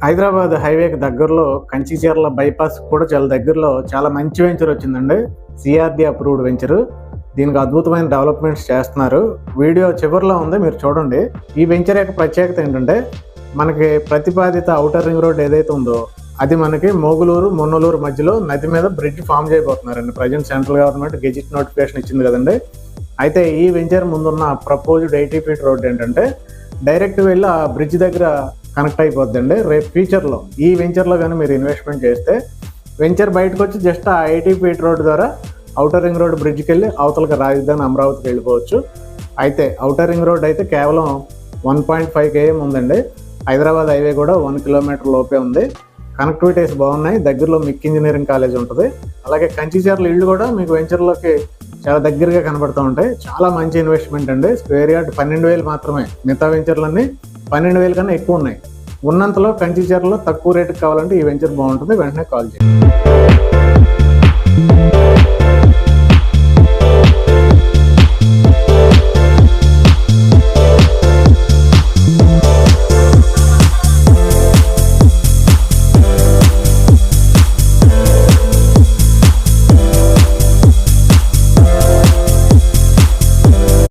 హైదరాబాద్ హైవేకి దగ్గరలో కంచిచర్ల బైపాస్ కూడా చాలా దగ్గరలో చాలా మంచి వెంచర్ వచ్చిందండి. CRD approved venture. దీనికి అద్భుతమైన డెవలప్మెంట్స్ చేస్తున్నారు. వీడియో చివరిలో ఉంది, మీరు చూడండి. ఈ వెంచర్ యొక్క ప్రత్యేకత ఏంటంటే, మనకి ప్రతిపాదిత ఔటర్ రింగ్ రోడ్ ఏదైతే ఉందో అది మనకి మోగులూరు మున్నలూరు మధ్యలో నది మీద బ్రిడ్జ్ ఫామ్ చేయబోతున్నారండి. Present central government gazette notification ఇచ్చింది కదండి. అయితే ఈ వెంచర్ ముందున్న ప్రపోజ్డ్ 80 feet రోడ్ ఏంటంటే డైరెక్ట్ వెళ్ళి ఆ బ్రిడ్జ్ దగ్గర కనెక్ట్ అయిపోద్దండి. రేపు ఫ్యూచర్లో ఈ వెంచర్లో కానీ మీరు ఇన్వెస్ట్మెంట్ చేస్తే వెంచర్ బయటకు వచ్చి జస్ట్ ఆ 80 feet రోడ్ ద్వారా ఔటర్ రింగ్ రోడ్ బ్రిడ్జ్కి వెళ్ళి అవతలకి రాజధాని అమరావతికి వెళ్ళిపోవచ్చు. అయితే ఔటర్ రింగ్ రోడ్ అయితే కేవలం 1.5 km ఉందండి. హైదరాబాద్ హైవే కూడా 1 kilometer లోపే ఉంది. కనెక్టివిటీస్ బాగున్నాయి. దగ్గరలో మిక్ ఇంజనీరింగ్ కాలేజ్ ఉంటుంది. అలాగే కంచిచర్ల ఇళ్ళు కూడా మీకు వెంచర్లోకి చాలా దగ్గరగా కనబడుతూ ఉంటాయి. చాలా మంచి ఇన్వెస్ట్మెంట్ అండి. స్క్వేర్ యార్డ్ 12,000 మాత్రమే. మిగతా వెంచర్లన్నీ 12,000 కన్నా ఎక్కువ ఉన్నాయి. ఉన్నంతలో కంచిచర్లలో తక్కువ రేటుకి కావాలంటే ఈ వెంచర్ బాగుంటుంది. వెంటనే కాల్ చేయండి.